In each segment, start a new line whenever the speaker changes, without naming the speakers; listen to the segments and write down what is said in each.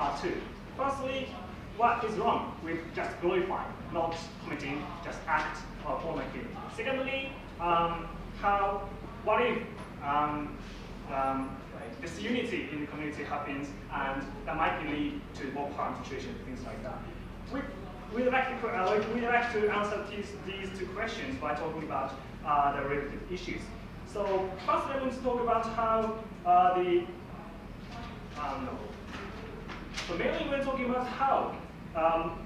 are two. Firstly, what is wrong with just glorifying, not committing, just act or formating? Secondly, what if disunity in the community happens and that might lead to more harm situation, things like that. We'd like to answer these two questions by talking about the related issues. So first, I'm going to talk about how So mainly we're talking about how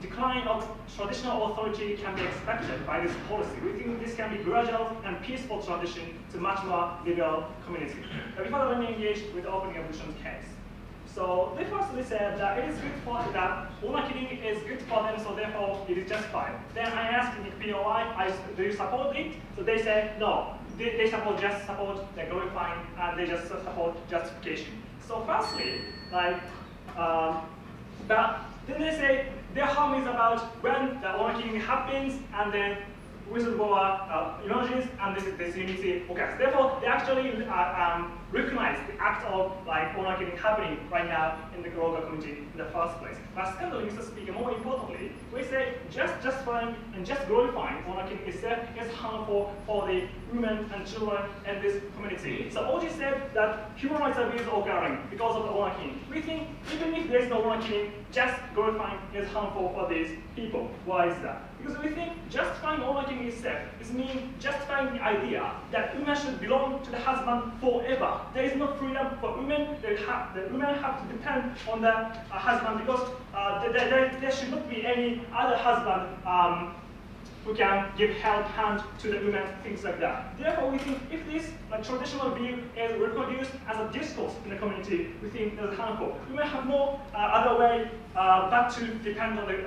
decline of traditional authority can be expected by this policy. We think this can be gradual and peaceful transition to much more liberal community. Before let me engage with the open evolution case. So they firstly said that it is good for that owner killing is good for them, so therefore it is justified. Then I asked POI, do you support it? So they said no. They support the glorifying, and they just support justification. So firstly, but then they say their harm is about when the owner killing happens and then whistleblower emerges and this is disunity occurs. Therefore, they actually recognize the act of owner killing happening right now in the local community in the first place. But secondly, Mr. Speaker, more importantly, we say just justifying and just glorifying owner killing itself is harmful for the women and children in this community. So OG said that human rights abuse is occurring because of the owner killing. We think even if there is no owner killing, just glorifying is harmful for these people. Why is that? Because we think justifying owner killing itself is mean justifying the idea that women should belong to the husband forever. There is no freedom for women. The women have to depend on the husband because there should not be any other husband who can give hand to the women, things like that. Therefore, we think if this traditional view is reproduced as a discourse in the community, we think it is harmful. Women have no other way but to depend on the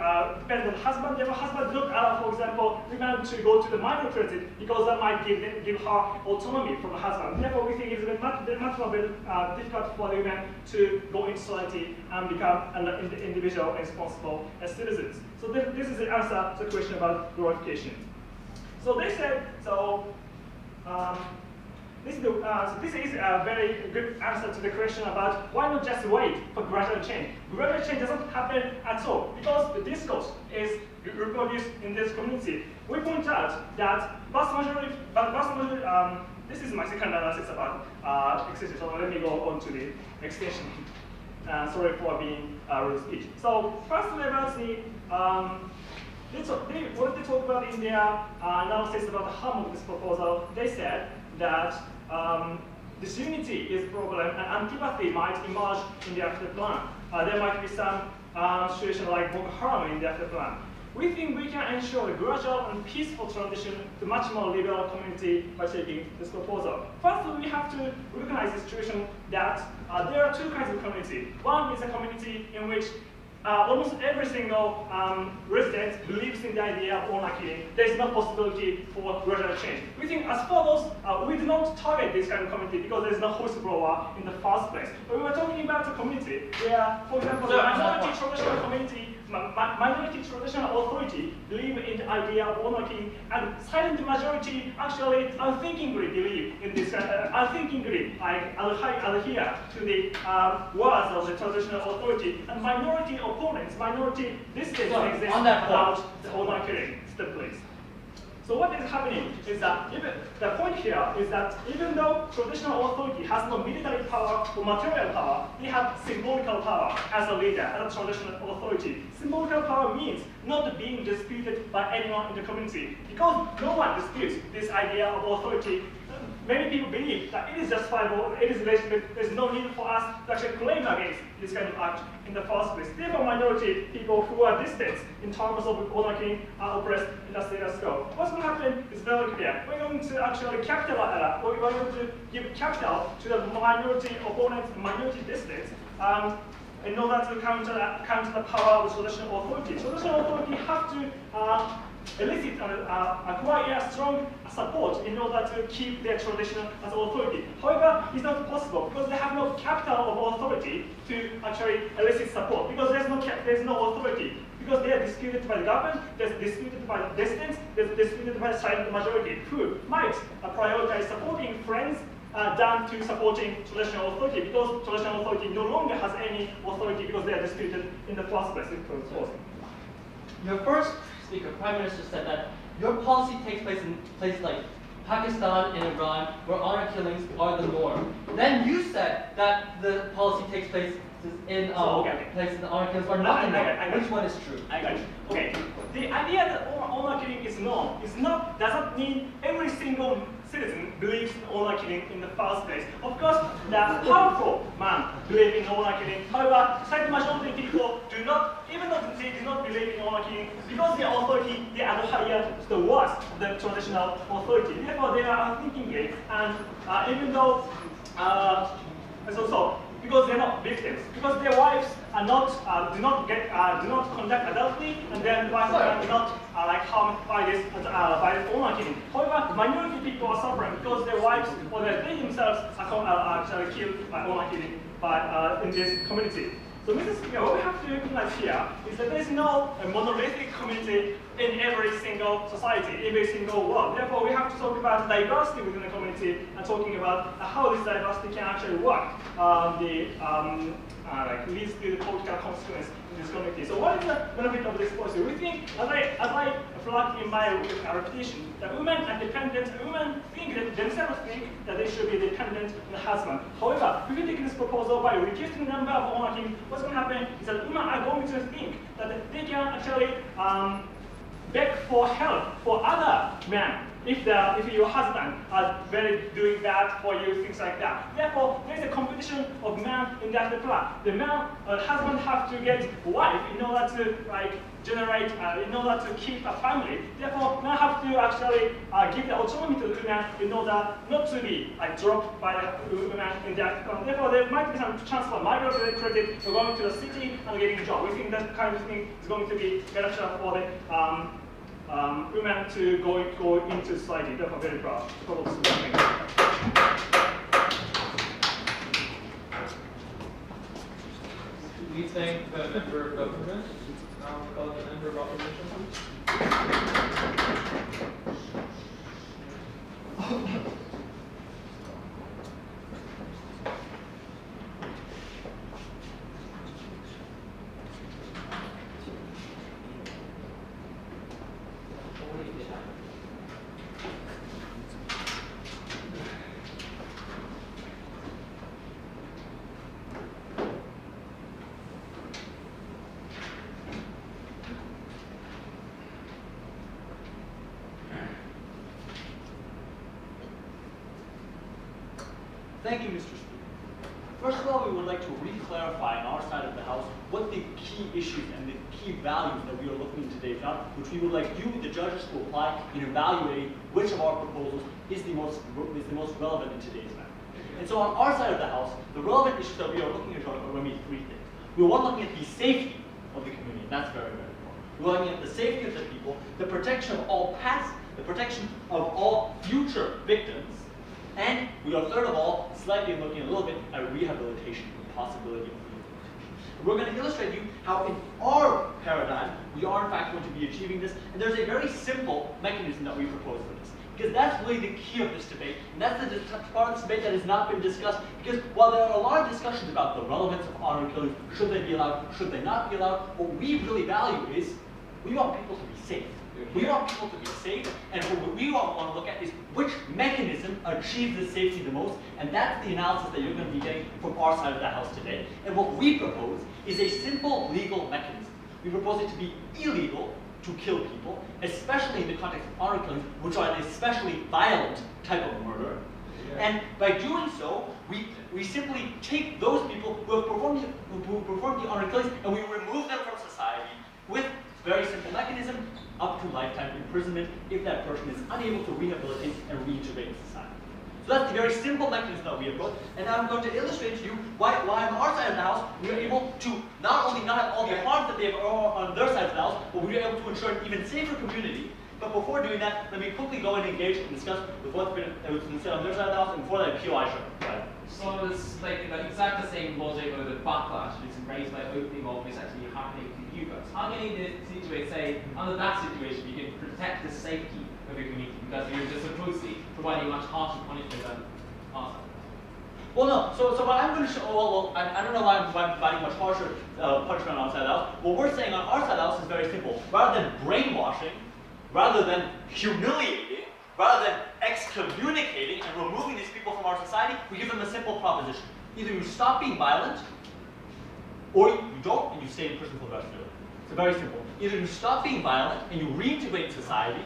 husband. Therefore, husband do not allow, for example, women to go to the minor credit because that might give her autonomy from the husband. Therefore, we think it is much more difficult for the women to go into society and become an individual and responsible as citizens. So this is the answer to the question about glorification. So they said, this is a very good answer to the question about why not just wait for gradual change. Gradual change doesn't happen at all because the discourse is reproduced in this community. We point out that vast majority, this is my second analysis about extension, so let me go on to the extension. Sorry for being rude speech. So firstly about the what they talk about in their analysis about the harm of this proposal, they said that disunity is a problem and antipathy might emerge in the after plan. There might be some situation like Boko Haram in the after plan. We think we can ensure a gradual and peaceful transition to much more liberal community by taking this proposal. Firstly, we have to recognize the situation that there are two kinds of community. One is a community in which almost every single resident believes in the idea of owner killing. There is no possibility for gradual change. We think as follows, we do not target this kind of community because there is no whistleblower in the first place. But we were talking about a community where, for example, the minority traditional community, minority traditional authority believe in the idea of owner killing, and silent majority actually unthinkingly believe in this, unthinkingly adhere to the words of the traditional authority, and minority opponents, minority dissidents exist about the owner killing. Step please. So what is happening is that the point here is that even though traditional authority has no military power or material power, they have symbolical power as a leader, as a traditional authority. Symbolical power means not being disputed by anyone in the community. Because no one disputes this idea of authority, many people believe that it is justifiable, it is legitimate, there is no need for us to actually claim against this kind of act in the first place. Therefore, minority people who are distant in terms of owner killing are oppressed in the status quo. What's going to happen is very clear. We're going to actually we're going to give capital to the minority opponents, minority dissidents, in order to counter the power of the traditional authority. Traditional authority have to elicit and acquire strong support in order to keep their tradition as authority. However, it's not possible because they have no capital of authority to actually elicit support because there's no authority. Because they are disputed by the government, they're disputed by the dissidents, they're disputed by the silent majority who might prioritize supporting friends, than to supporting traditional authority, because traditional authority no longer has any authority because they are disputed in the first place.
Your first speaker, Prime Minister, said that your policy takes place in places like Pakistan and Iran, where honor killings are the norm. Then you said that the policy takes place in places that honor killings are not the norm. Which one is true?
I got you. Okay. The idea that honor killing is norm doesn't mean every single citizen believes in honor killing in the first place. Of course, the powerful man believe in honor killing. However, slight majority of people do not, even though they do not believe in honor killing, because the authority they adhere to the worst of the traditional authority. Therefore, they are unthinkingly, and even though because they're not victims, because their wives are not do not conduct adultery, and then the wives are not harmed by this honor killing. However, minority people are suffering because their wives or they themselves are actually killed by honor killing in this community. So, Mr. Speaker, what we have to recognize here is that there is no monolithic community in every single society, every single world. Therefore, we have to talk about diversity within the community and talking about how this diversity can actually work. Leads to the political consequence in this community. So what is the benefit of this policy? We think, as I flagged in my repetition, that women are dependent, women themselves think that they should be dependent on the husband. However, if we take this proposal by reducing the number of honor killings, what's going to happen is that women are going to think that they can actually beg for help for other men if your husband are doing bad for you, things like that. Therefore, there is a competition of men in that plan. The husband have to get a wife in order to generate, in order to keep a family. Therefore, men have to actually give the autonomy to the women in order not to be dropped by the women in that plan. Therefore, there might be some chance for migratory credit for going to the city and getting a job. We think that kind of thing is going to be beneficial for the women to go into society. Therefore, very proud.
We thank the member of government. Now we call the member of opposition, please.
Thank you, Mr. Speaker. First of all, we would like to re-clarify on our side of the House what the key issues and the key values that we are looking at today are, which we would like you, the judges, to apply in evaluating which of our proposals is the most relevant in today's matter. And so on our side of the House, the relevant issues that we are looking at are going to be three things. We're looking at the safety of the community, and that's very, very important. We're looking at the safety of the people, the protection of all past, the protection of all future victims, and we are, third of all, slightly looking a little bit at rehabilitation, the possibility of rehabilitation. We're going to illustrate to you how in our paradigm, we are in fact going to be achieving this, and there's a very simple mechanism that we propose for this. Because that's really the key of this debate, and that's the part of this debate that has not been discussed, because while there are a lot of discussions about the relevance of honor killings, should they be allowed, should they not be allowed, what we really value is, we want people to be safe. We want people to be safe, and what we want to look at is which mechanism achieves the safety the most, and that's the analysis that you're going to be getting from our side of the House today. And what we propose is a simple legal mechanism. We propose it to be illegal to kill people, especially in the context of honor killings, which are an especially violent type of murder. And by doing so, we simply take those people who have performed the honor killings and we remove them from society with very simple mechanism, up to lifetime imprisonment if that person is unable to rehabilitate and reintegrate in society. So that's the very simple mechanism that we have got, and now I'm going to illustrate to you why on our side of the House we are able to not only not have all the harms that they have on their side of the House, but we are able to ensure an even safer community. But before doing that, let me quickly go and engage and discuss with what's been said on their side of the House, and before that, appeal I show. Right?
So it's like exactly the same logic of the backlash which is raised by opening of is actually happening to you guys. How can you say, under that situation, you can protect the safety of your community because you're just supposedly providing much harsher punishment than us?
Well, no. So what I'm going to show. Well, I don't know why I'm providing much harsher punishment on our side of the house. What we're saying on our side of the house is very simple. Rather than brainwashing, rather than humiliating, rather than excommunicating and removing these people from our society, we give them a simple proposition. Either you stop being violent, or you don't, and you stay in prison for the rest of your life. It's very simple. Either you stop being violent and you reintegrate in society,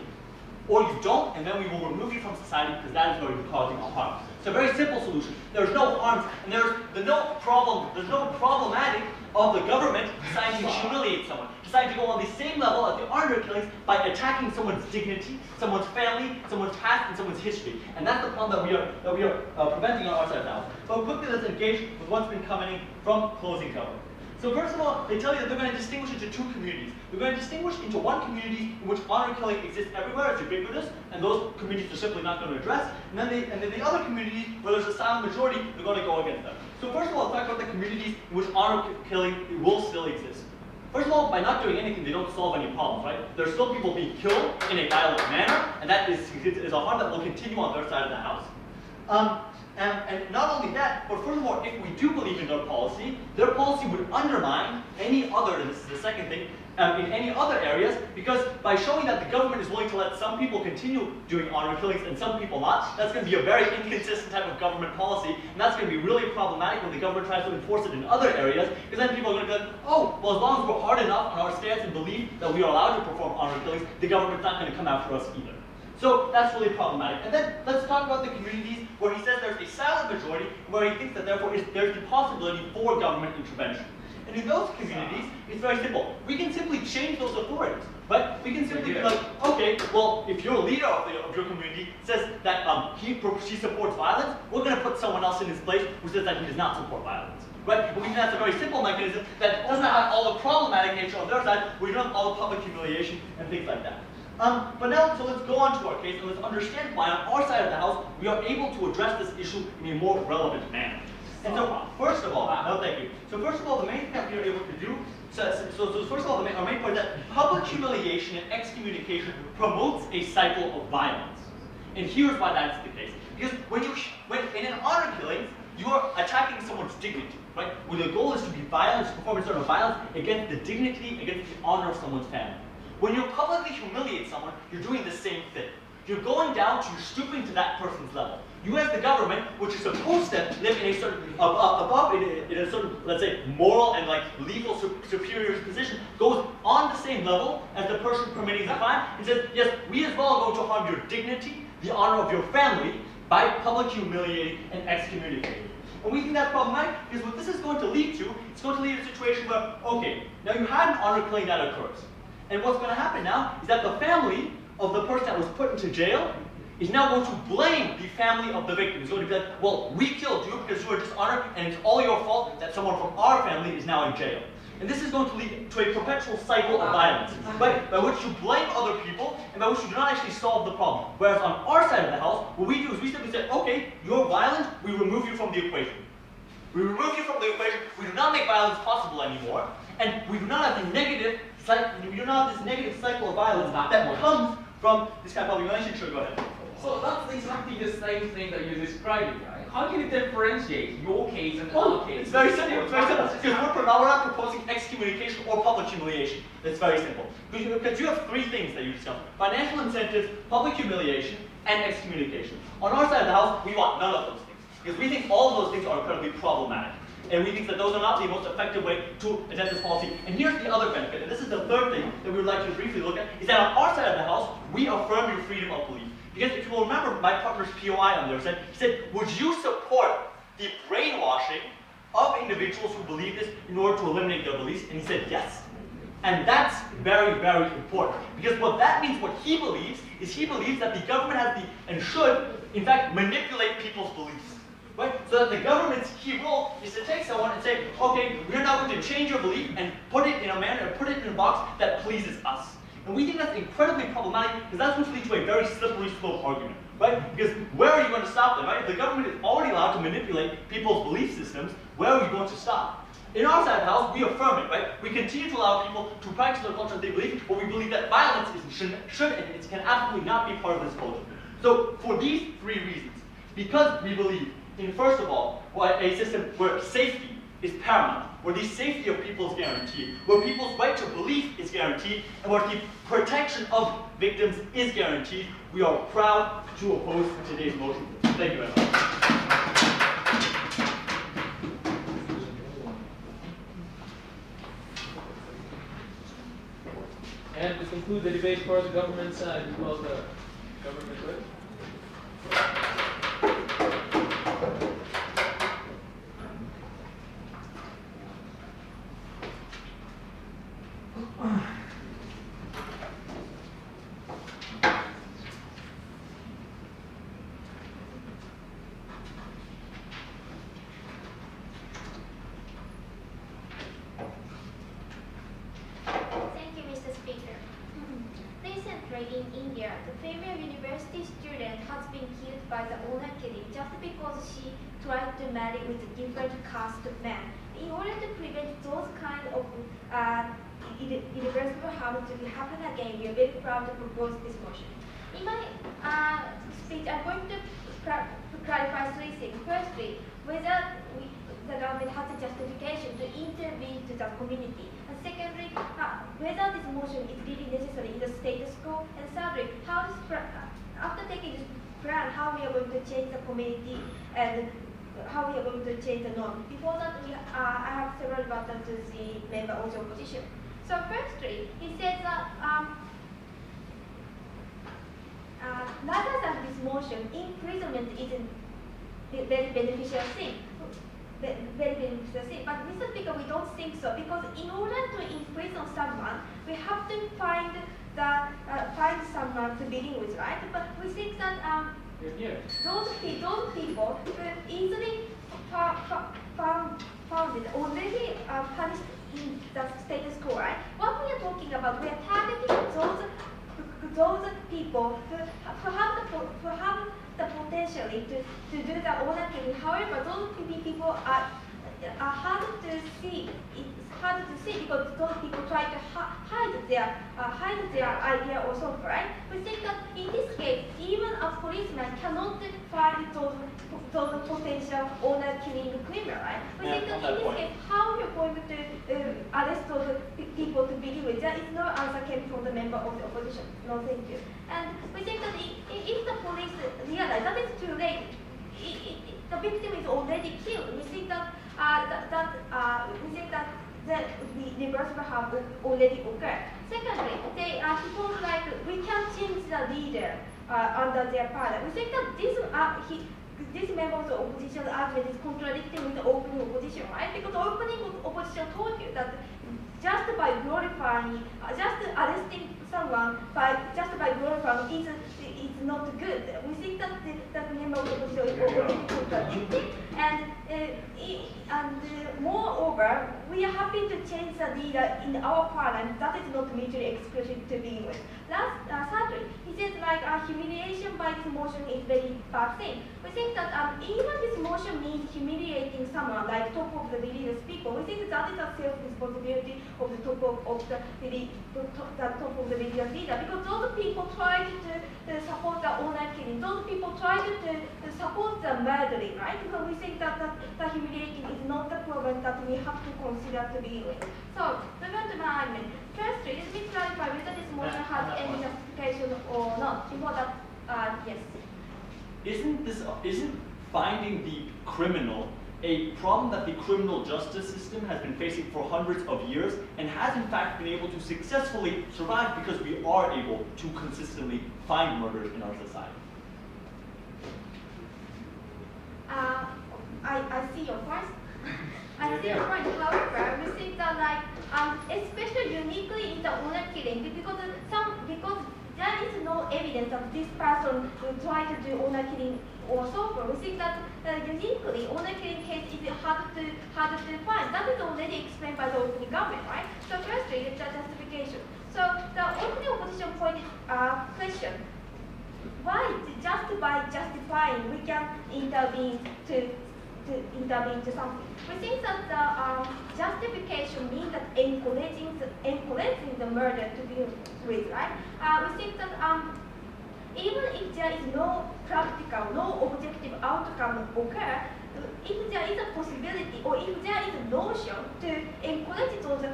or you don't, and then we will remove you from society because that is where you're causing harm. It's a very simple solution. There's no harm, and there's no problematic of the government deciding to humiliate someone, deciding to go on the same level as the honor killings by attacking someone's dignity, someone's family, someone's past, and someone's history. And that's the problem that we are preventing on our side of the house. But quickly, let's engage with what's been coming from closing government. So first of all, they tell you that they're going to distinguish into two communities. They're going to distinguish into one community in which honor killing exists everywhere, it's ubiquitous, and those communities are simply not going to address. And then the other communities where there's a silent majority, they're going to go against them. So first of all, let's talk about the communities in which honor killing will still exist. First of all, by not doing anything, they don't solve any problems, right? There's still people being killed in a violent manner, and that is a harm that will continue on their side of the house. And not only that, but furthermore, if we do believe in their policy would undermine any other, and this is the second thing, in any other areas, because by showing that the government is willing to let some people continue doing honor killings and some people not, that's going to be a very inconsistent type of government policy, and that's going to be really problematic when the government tries to enforce it in other areas, because then people are going to go, oh, well, as long as we're hard enough on our stance and believe that we are allowed to perform honor killings, the government's not going to come after us either. So that's really problematic. And then let's talk about the communities where he says there's a silent majority, where he thinks that therefore there's the possibility for government intervention. And in those communities, it's very simple. We can simply change those authorities, right? We can simply be like, okay, well, if your leader of your community says that she supports violence, we're going to put someone else in his place who says that he does not support violence. Right? And we think that's a very simple mechanism that doesn't have all the problematic nature on their side, we don't have all the public humiliation and things like that. But now, so let's go on to our case and let's understand why on our side of the house we are able to address this issue in a more relevant manner. And so, first of all, no thank you. So first of all, the main thing that we are able to do, so first of all, our main point is that public humiliation and excommunication promotes a cycle of violence. And here's why that's the case. Because when in an honor killing, you are attacking someone's dignity, right? Where the goal is to be violent, to perform a sort of violence against the dignity, against the honor of someone's family. When you publicly humiliate someone, you're doing the same thing. You're going down to, you're stooping to that person's level. You as the government, which is supposed to live in a sort of, in a sort of, let's say, moral and like legal superior position, goes on the same level as the person committing the crime and says, yes, we as well are going to harm your dignity, the honor of your family, by public humiliating and excommunicating. And we think that's problematic because what this is going to lead to, it's going to lead to a situation where, okay, now you had an honor killing that occurs. And what's going to happen now is that the family of the person that was put into jail is now going to blame the family of the victim. It's going to be like, well, we killed you because you were dishonored, and it's all your fault that someone from our family is now in jail. And this is going to lead to a perpetual cycle of violence, right? By which you blame other people, and by which you do not actually solve the problem. Whereas on our side of the house, what we do is we simply say, okay, you're violent, we remove you from the equation. We remove you from the equation, we do not make violence possible anymore, and we do not have the negative you do not have this negative cycle of violence that comes from this kind of humiliation. Sure, go ahead.
So that's exactly the same thing that you're describing, right? How can you differentiate your case and our case?
It's very simple. It's very simple. Because we're not proposing excommunication or public humiliation. It's very simple. Because you have three things that you discuss: financial incentives, public humiliation, and excommunication. On our side of the house, we want none of those things. Because we think all of those things are incredibly problematic. And we think that those are not the most effective way to address this policy. And here's the other benefit, and this is the third thing that we would like to briefly look at, is that on our side of the house, we affirm your freedom of belief. Because if you will remember my partner's POI on there, he said, would you support the brainwashing of individuals who believe this in order to eliminate their beliefs? And he said yes. And that's very, very important. Because what that means, what he believes, is he believes that the government has the, and should, in fact, manipulate people's beliefs. Right? So that the government's key role is to take someone and say, okay, we're now going to change your belief and put it in a manner, put it in a box that pleases us. And we think that's incredibly problematic because that's going to lead to a very slippery slope argument. Right? Because where are you going to stop them? Right? If the government is already allowed to manipulate people's belief systems, where are you going to stop? In our side of the house, we affirm it, right? We continue to allow people to practice their culture that they believe, but we believe that violence should and it can absolutely not be part of this culture. So for these three reasons, because we believe first of all, a system where safety is paramount, where the safety of people is guaranteed, where people's right to belief is guaranteed, and where the protection of victims is guaranteed, we are proud to oppose today's motion. Thank you very much.
And to conclude the debate for the government side, as well as the government whip.
Thank you, Mr. Speaker. Recently in India, the female university student has been killed by the owner killing just because she tried to marry with a different caste man. In order to prevent those kind of irreversible harm to happen again, we are very proud to propose this motion. In my speech, I'm going to clarify three things. Firstly, whether the government has a justification to intervene to the community. And secondly, whether this motion is really necessary in the status quo. And thirdly, after taking this plan, how we are going to change the community and how we are going to change the norm. Before that, I have several buttons to the member of the opposition. So firstly, he says that rather than this motion, imprisonment is a very beneficial thing. But Mr. Speaker, we don't think so, because in order to imprison someone, we have to find someone to begin with, right? But we think that those people were easily found already punished in the status quo, right? What we are talking about, we are targeting those people who have the potentially to do the owner killing. However, those people are hard to see. It's hard to see because those people try to hide their idea or so, right? We think that in this case, even a policeman cannot find those potential owner killing criminal, right? We think that in this case, how you're going to arrest those people to begin with? There is no answer came from the member of the opposition. No, thank you. And we think that if the police realize that it's too late, the victim is already killed. We think that the reversible harm already occurred. Secondly, they suppose like we can change the leader under their power. We think that this member of the opposition argument is contradicting with the opening opposition, right? Because the opening opposition told you that just by glorifying, just arresting someone just by glorifying is not good. We think that the member of the opposition is already contradicting, and moreover, we are happy to change the leader in our parliament. That is not mutually exclusive to begin with. Thirdly, he says like humiliation by this motion is very bad thing. We think that even this motion means humiliating someone, like top of the religious people. We think that is a self-responsibility of the top of the religious leader, because those people try to support the owner killing. Those people try to support the murdering, right? Because we think that the humiliating is not the problem that we have to consider to begin with. So, moving to my argument. Firstly, let me clarify whether this motion has any justification or not. Before that, yes.
Isn't finding the criminal a problem that the criminal justice system has been facing for hundreds of years and has in fact been able to successfully survive because we are able to consistently find murders in our society?
I see your point. I see your point. However, we think that especially uniquely in the owner killing, because there is no evidence that this person will try to do owner killing or so forth. We think that uniquely owner killing case is hard to find. That is already explained by the opening government, right? So firstly, it's a justification. So the opening opposition pointed question: why just by justifying we can intervene to something? We think that the justification means that encouraging the murder to be with, right? We think that even if there is no practical, no objective outcome occur, if there is a possibility or if there is a notion to encourage those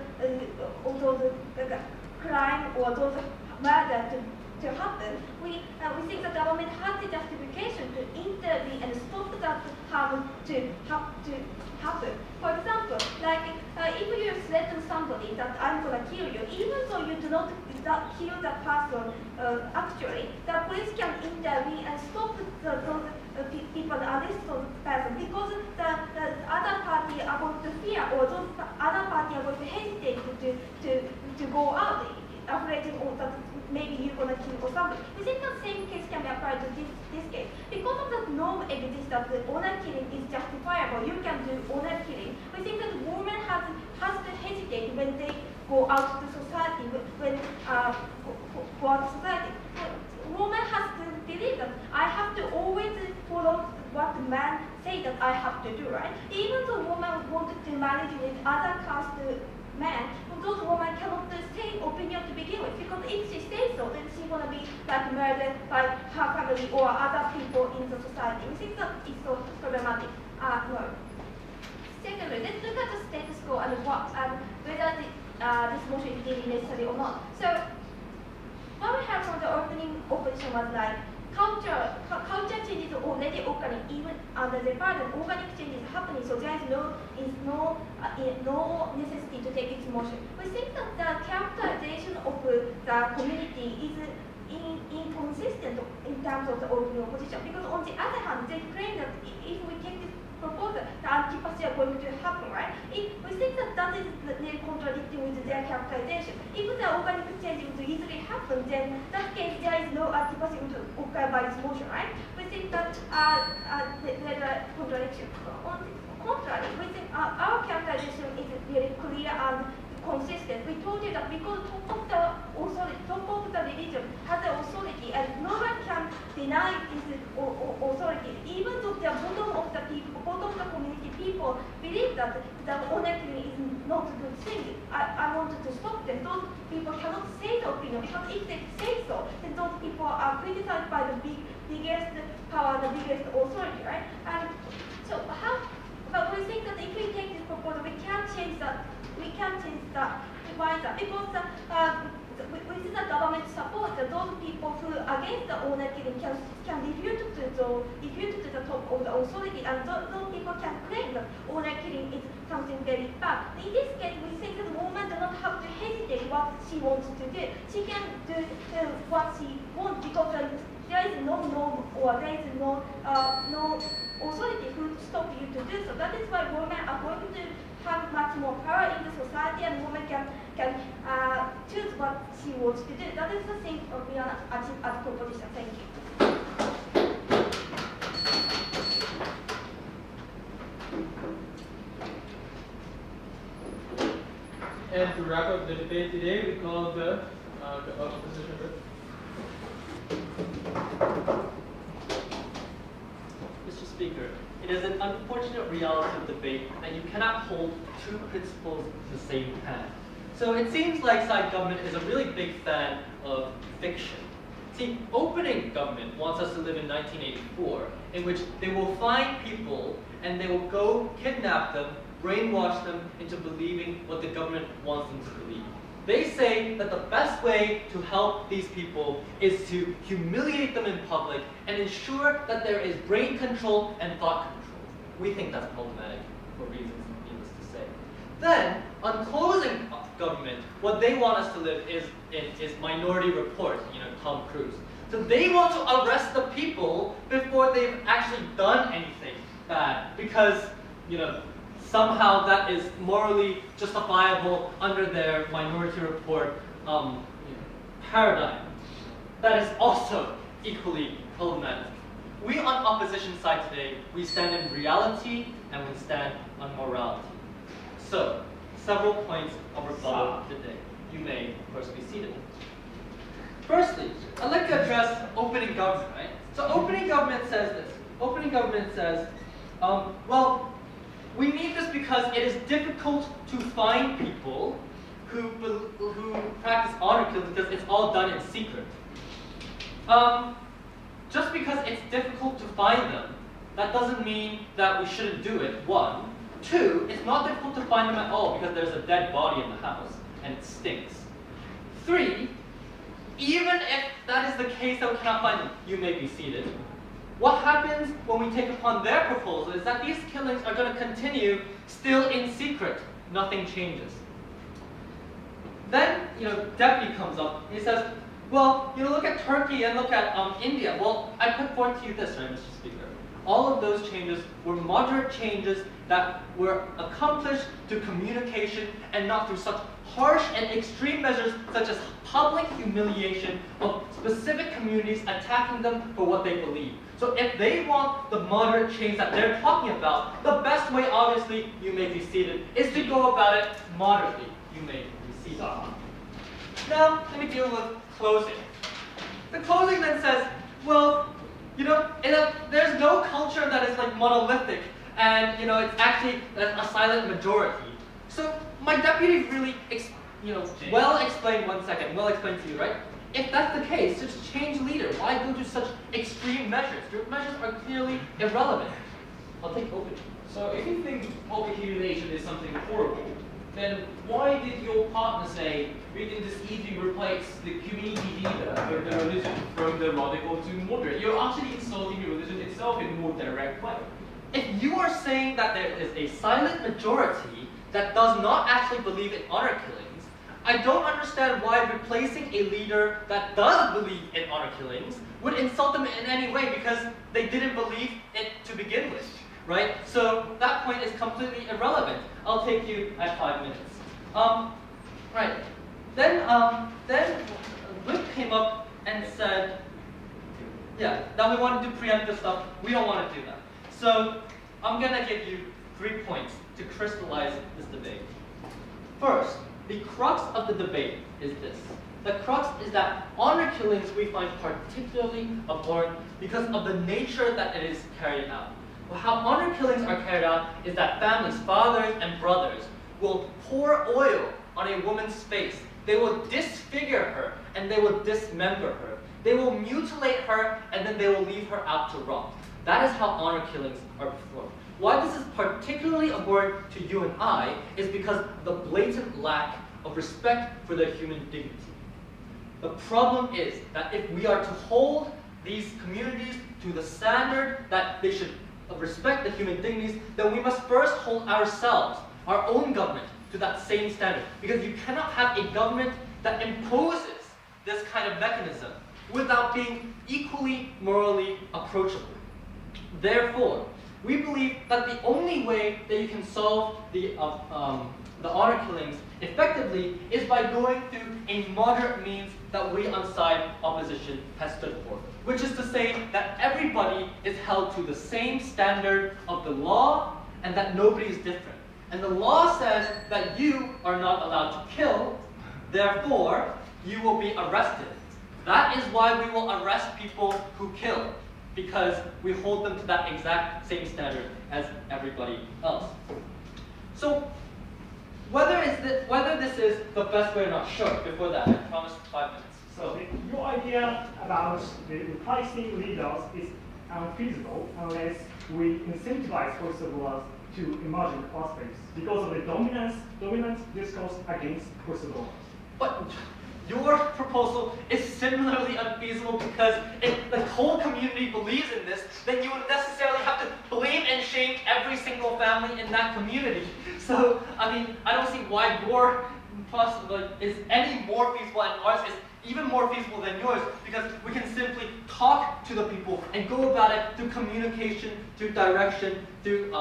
crime or those murder to happen, we think the government has the justification to intervene and stop that harm to happen. For example, like if you threaten somebody that I'm going to kill you, even though you do not kill that person actually, the police can intervene and stop those people arrest those person because the other party are going to fear or those other party are going to hesitate to go out, afraid that maybe you're going to kill or somebody. We think the same case can be applied to this case. Because of the norm exists that the honor killing is justifiable, you can do honor killing. We think that women has to hesitate when they go out to society, when for society. Woman has to believe that I have to always follow what the man say that I have to do, right? Even though woman wanted to marry with other caste man, those women cannot say opinion to begin with, because if she says so, then she's going to be like murdered by her family or other people in the society. We think that it's so problematic. Secondly, let's look at the status quo and whether this motion is really necessary or not. So what we have from the opening opposition was like culture change is already occurring even under the burden. Organic change is happening, so there is no necessity to take its motion. We think that the characterization of the community is inconsistent in terms of the opening opposition, because on the other hand, they claim that if we take this proposal, the antipathy are going to happen, right? We think that is really contradicting with their characterization. If the organic change would easily happen, then in that case there is no antipathy would occur by this motion, right? We think that there's a contradiction. On the contrary, we think our characterization is really clear and consistent. We told you that because top of the religion has the authority, and no one can deny this authority, even though the bottom of the community people believe that the honor killing is not a good thing. I wanted to stop them. Those people cannot say the opinion, because if they say so, then those people are criticized by the biggest power, the biggest authority, right? And so but we think that if we take this proposal, we can't change that. We can't change that. Why is that? Because with the government support, those people who are against the honor killing can refute to the top of the authority, and those people can claim that honor killing is something very bad. In this case, we think that the woman does not have to hesitate what she wants to do. She can do what she wants, because there is no norm or there is no authority who stop you to do so. That is why women are going to have much more power in the society, and women can choose what she wants to do. That is the thing we are achieving as proposition. Thank you.
And to wrap up the debate today, we call the opposition vote.
Mr. Speaker, it is an unfortunate reality of debate that you cannot hold two principles in the same hand. So it seems like side government is a really big fan of fiction. See, opening government wants us to live in 1984, in which they will find people and they will go kidnap them, brainwash them into believing what the government wants them to believe. They say that the best way to help these people is to humiliate them in public and ensure that there is brain control and thought control. We think that's problematic for reasons needless to say. Then, on closing government, what they want us to live is Minority Report, Tom Cruise. So they want to arrest the people before they've actually done anything bad, because, somehow that is morally justifiable under their Minority Report paradigm. That is also equally problematic. We on opposition side today, we stand in reality and we stand on morality. So, several points of rebuttal today. You may, of course, be seated. Firstly, I'd like to address opening government, right? So opening government says this. Opening government says, well, we need this because it is difficult to find people who practice honor killing because it's all done in secret. difficult to find them, that doesn't mean that we shouldn't do it, 1. 2, it's not difficult to find them at all because there's a dead body in the house and it stinks. 3, even if that is the case that we cannot find them, you may be seated. What happens when we take upon their proposal is that these killings are going to continue still in secret. Nothing changes. Then, deputy comes up and he says, well, look at Turkey and look at India. Well, I put forth to you this, right, Mr. Speaker? All of those changes were moderate changes that were accomplished through communication and not through such harsh and extreme measures such as public humiliation of specific communities, attacking them for what they believe. So if they want the moderate change that they're talking about, the best way, obviously, you may be seated, is to go about it moderately. You may be seated. Now, let me deal with closing. The closing then says, well, there's no culture that is like monolithic, and it's actually a silent majority. So my deputy really, well explained. 1 second, well explained to you, right? If that's the case, just change leader. Why go to such extreme measures? Your measures are clearly irrelevant. I'll take open.
So if you think public humiliation is something horrible, then why did your partner say we can just easily replace the community leader of the religion from the radical to moderate? You're actually insulting your religion itself in a more direct way.
If you are saying that there is a silent majority that does not actually believe in honor killings, I don't understand why replacing a leader that does believe in honor killings would insult them in any way because they didn't believe it to begin with, right? So that point is completely irrelevant. I'll take you at 5 minutes. Right. Then Luke came up and said, yeah, that we wanted to preempt this stuff. We don't want to do that. So I'm going to give you 3 points to crystallize this debate. First, the crux of the debate is this. The crux is that honor killings we find particularly abhorrent because of the nature that it is carried out. Well, how honor killings are carried out is that families, fathers and brothers, will pour oil on a woman's face. They will disfigure her and they will dismember her. They will mutilate her and then they will leave her out to rot. That is how honor killings are performed. Why this is particularly abhorrent to you and I is because of the blatant lack of respect for their human dignity. The problem is that if we are to hold these communities to the standard that they should respect the human dignities, then we must first hold ourselves, our own government, to that same standard. Because you cannot have a government that imposes this kind of mechanism without being equally morally approachable. Therefore, we believe that the only way that you can solve the honor killings effectively is by going through a moderate means that we on side opposition has stood for, which is to say that everybody is held to the same standard of the law and that nobody is different. And the law says that you are not allowed to kill, therefore you will be arrested. That is why we will arrest people who kill, because we hold them to that exact same standard as everybody else. So, whether this is the best way or not, sure, before that, I promised 5 minutes.
So your idea about the replacing leaders is unfeasible unless we incentivize whistleblowers to emerge in the first place because of the dominant discourse against whistleblowers.
But your proposal is similarly unfeasible because if the whole community believes in this, then you would necessarily have to blame and shame every single family in that community. So, I mean, I don't see why your proposal is any more feasible and ours is even more feasible than yours, because we can simply talk to the people and go about it through communication, through direction, through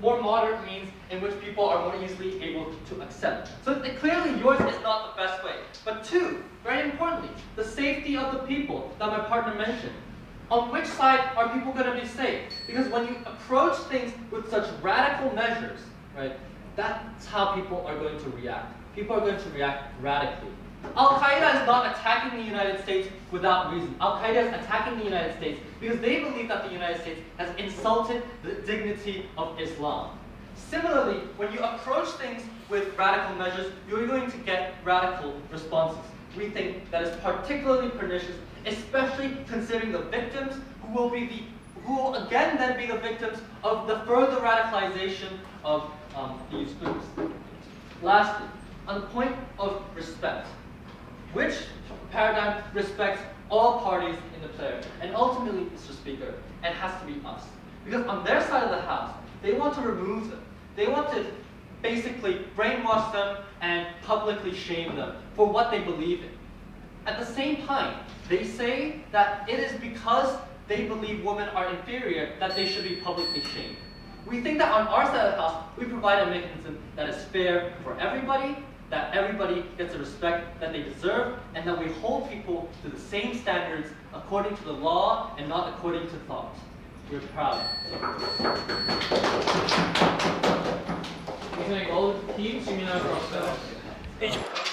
more moderate means in which people are more easily able to accept. So clearly yours is not the best way. But 2, very importantly, the safety of the people that my partner mentioned. On which side are people going to be safe? Because when you approach things with such radical measures, right, that's how people are going to react. People are going to react radically. Al-Qaeda is not attacking the United States without reason. Al-Qaeda is attacking the United States because they believe that the United States has insulted the dignity of Islam. Similarly, when you approach things with radical measures, you're going to get radical responses. We think that is particularly pernicious especially considering the victims who will again then be the victims of the further radicalization of these groups. Lastly, on the point of respect, which paradigm respects all parties in the play, and ultimately, Mr. Speaker, it has to be us. Because on their side of the house, they want to remove them. They want to basically brainwash them and publicly shame them for what they believe in. At the same time, they say that it is because they believe women are inferior that they should be publicly shamed. We think that on our side of the house, we provide a mechanism that is fair for everybody, that everybody gets the respect that they deserve, and that we hold people to the same standards according to the law and not according to thought. We're proud.
We thank all the teams, Sumina, across the